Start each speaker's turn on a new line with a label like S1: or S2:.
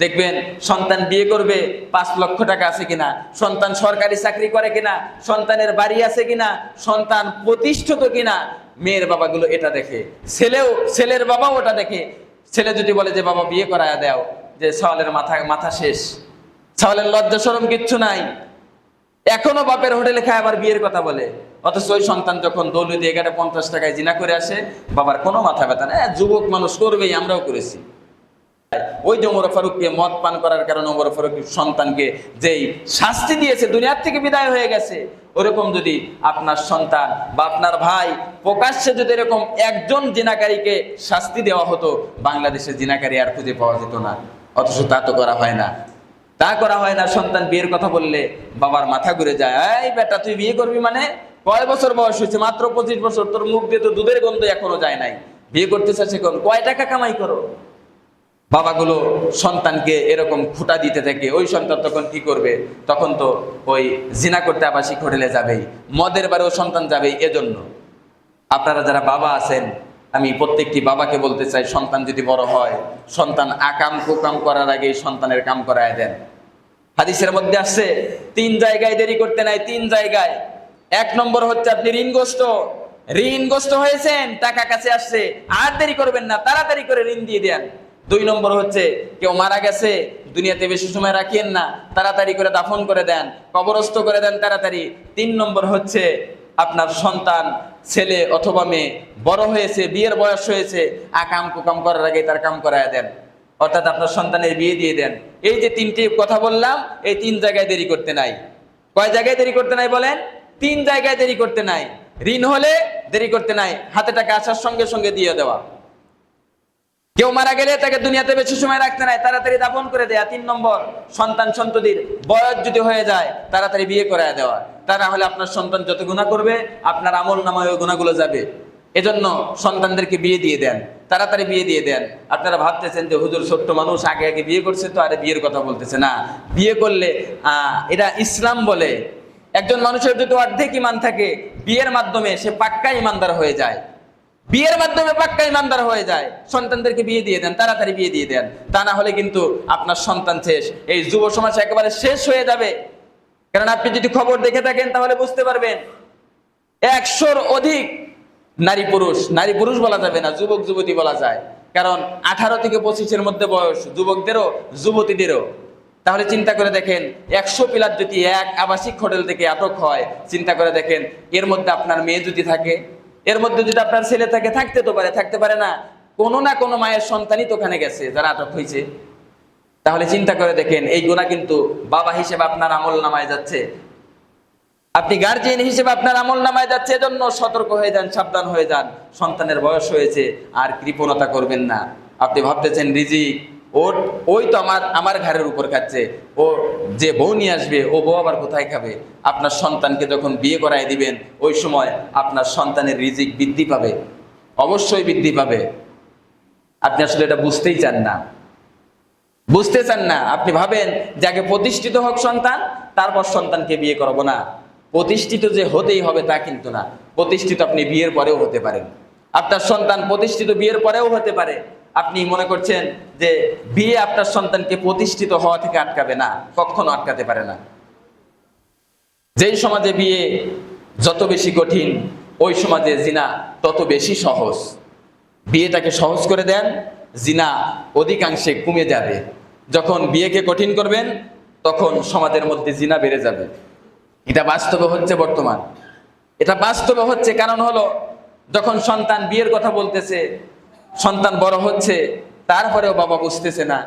S1: দেখবেন সন্তান বিয়ে করবে, 5 লক্ষ টাকা আছে কিনা, সন্তান সরকারি চাকরি করে কিনা, সন্তানের বাড়ি আছে কিনা, সন্তান প্রতিষ্ঠিত কিনা, মেয়ের বাবাগুলো এটা দেখে। ছেলের বাবাও ওটা দেখে। ছেলে যদি বলে যে বাবা বিয়ে করায়া দাও, যে সওয়ালের মাথা শেষ, সওয়ালের লজ্জা শরম কিচ্ছু নাই, এখনো বাপের হোটেলে খায় আবার বিয়ের কথা বলে। অথচ ওই সন্তান যখন দৌলতে 50 টাকায় জিনা করে আসে, বাবার কোনো মাথা ব্যথা না, যুবক মানুষ করবেই, আমরাও করেছি। ওই যে ওমর ফারুককে মদ পান করার কারণে ওমর ফারুক সন্তানকে যেই শাস্তি দিয়েছে, দুনিয়ার থেকে বিদায় হয়ে গেছে, ওরকম যদি আপনার সন্তান বা আপনার ভাই প্রকাশ্যে যদি এরকম একজন জিনাকারীকে শাস্তি দেওয়া হতো, বাংলাদেশের জিনাকারী আর খুঁজে পাওয়া যেত না। অথচ তা তো করা হয় না, তা করা হয় না। সন্তান বিয়ের কথা বললে বাবার মাথা ঘুরে যায়। এই বেটা, তুই বিয়ে করবি মানে? কয় বছর বয়স হয়েছে? মাত্র 25 বছর, তোর মুখ দিয়ে তো দুধের গন্ধ এখনো যায় নাই, বিয়ে করতে চাচ্ছে এখন? কয় টাকা কামাই করো? বাবাগুলো সন্তানকে এরকম খুঁটা দিতে থাকে। ওই সন্তান তখন কি করবে? তখন তো ওই জিনা করতে আবাসিক হোটেলে যাবেই, মদের বারেও সন্তান যাবেই। এজন্য আপনারা যারা বাবা আছেন, আমি প্রত্যেকটি বাবাকে বলতে চাই, সন্তান যদি বড় হয়, সন্তান আকাম কুকাম করার আগেই সন্তানের কাম করায় দেন। হাদিসের মধ্যে আসছে 3 জায়গায় দেরি করতে নাই, 3 জায়গায়। 1 নম্বর হচ্ছে আপনি ঋণগ্রস্ত হয়েছেন, টাকা কাছে আসছে, আর দেরি করবেন না, তাড়াতাড়ি করে ঋণ দিয়ে দেন। 2 নম্বর হচ্ছে কেউ মারা গেছে, দুনিয়াতে বেশি সময় রাখেন না, তাড়াতাড়ি করে দাফন করে দেন, কবরস্থ করে দেন তাড়াতাড়ি। 3 নম্বর হচ্ছে আপনার সন্তান ছেলে অথবা মেয়ে বড় হয়েছে, বিয়ের বয়স হয়েছে, আকাম কুকাম করার আগে তার কাম করায় দেন, অর্থাৎ আপনার সন্তানের বিয়ে দিয়ে দেন। এই যে 3টি কথা বললাম, এই 3 জায়গায় দেরি করতে নাই। কয় জায়গায় দেরি করতে নাই বলেন? 3 জায়গায় দেরি করতে নাই। ঋণ হলে দেরি করতে নাই, হাতে টাকা আসার সঙ্গে সঙ্গে দিয়ে দেওয়া। কেউ মারা গেলে তাকে দুনিয়াতে বেশি সময় রাখতে নাই, তাড়াতাড়ি দাফন করে দেয়া। 3 নম্বর, সন্তান সন্ততির বয়স যদি হয়ে যায়, তাড়াতাড়ি বিয়ে করায় দেওয়া। তা না হলে আপনার সন্তান যত গুনাহ করবে, আপনার আমল নামায় ওই গুনাহগুলো যাবে। এজন্য সন্তানদেরকে বিয়ে দিয়ে দেন, তাড়াতাড়ি বিয়ে দিয়ে দেন। আপনারা ভাবতেছেন যে হুজুর ছোট্ট মানুষ, আগে আগে বিয়ে করছে তো, আরে বিয়ের কথা বলতেছে না। বিয়ে করলে এটা ইসলাম বলে, একজন মানুষের যদি অর্ধেক ইমান থাকে, বিয়ের মাধ্যমে সে পাক্কা ইমানদার হয়ে যায়। বিয়ের মাধ্যমে পাক্কা ইমানদার হয়ে যায়। সন্তানদেরকে বিয়ে দিয়ে দেন, তাড়াতাড়ি বিয়ে দিয়ে দেন। তা না হলে কিন্তু আপনার সন্তান শেষ, এই যুব সমাজ একেবারে শেষ হয়ে যাবে। কারণ আপনি যদি খবর দেখে থাকেন তাহলে বুঝতে পারবেন, 100-র অধিক নারী পুরুষ বলা যাবে না, যুবক যুবতী বলা যায়। কারণ 18 থেকে 25-এর মধ্যে বয়স, যুবকদেরও যুবতীদেরও। তাহলে চিন্তা করে দেখেন, 100 পিলার যদি এক আবাসিক হোটেল থেকে আটক হয়, চিন্তা করে দেখেন, এর মধ্যে আপনার মেয়ে যদি থাকে, এর মধ্যে যদি আপনার ছেলে থাকে, থাকতে পারে না, কোনো না কোনো মায়ের সন্তানই তো ওখানে গেছে যারা আটক হয়েছে। তাহলে চিন্তা করে দেখেন, এই গুনাহ কিন্তু বাবা হিসেবে আপনার আমল নামায় যাচ্ছে, আপনি গার্জিয়ান হিসেবে আপনার আমল নামায় যাচ্ছে। এজন্য সতর্ক হয়ে যান, সাবধান হয়ে যান। সন্তানের বয়স হয়েছে, আর কৃপণতা করবেন না। আপনি ভাবতেছেন রিজিক ওই তো আমার ঘরের উপর খাচ্ছে, ও যে বউ নিয়ে আসবে, ও বউ আবার কোথায় খাবে? আপনার সন্তানকে যখন বিয়ে করায় দিবেন, ওই সময় আপনার সন্তানের রিজিক বৃদ্ধি পাবে, অবশ্যই বৃদ্ধি পাবে। আপনি আসলে এটা বুঝতে চান না। আপনি ভাবেন যে আগে প্রতিষ্ঠিত হোক সন্তান, তারপর সন্তানকে বিয়ে করবো না। প্রতিষ্ঠিত যে হতেই হবে তা কিন্তু না। প্রতিষ্ঠিত আপনি বিয়ের পরেও হতে পারেন, আপনার সন্তান প্রতিষ্ঠিত বিয়ের পরেও হতে পারে। আপনি মনে করছেন যে বিয়ে আপনার সন্তানকে প্রতিষ্ঠিত হওয়া থেকে আটকাবে না, কখনো আটকাতে পারে না। যেই সমাজে বিয়ে যত বেশি কঠিন, ওই সমাজে জিনা তত বেশি সহজ। বিয়েটাকে সহজ করে দেন, জিনা অধিকাংশে কমে যাবে। যখন বিয়েকে কঠিন করবেন, তখন সমাজের মধ্যে জিনা বেড়ে যাবে। এটা বাস্তবে হচ্ছে বর্তমান, এটা বাস্তবে হচ্ছে। কারণ হলো, যখন সন্তান বিয়ের কথা বলতেছে, সন্তান বড় হচ্ছে, তারপরেও বাবা বুঝতেছে না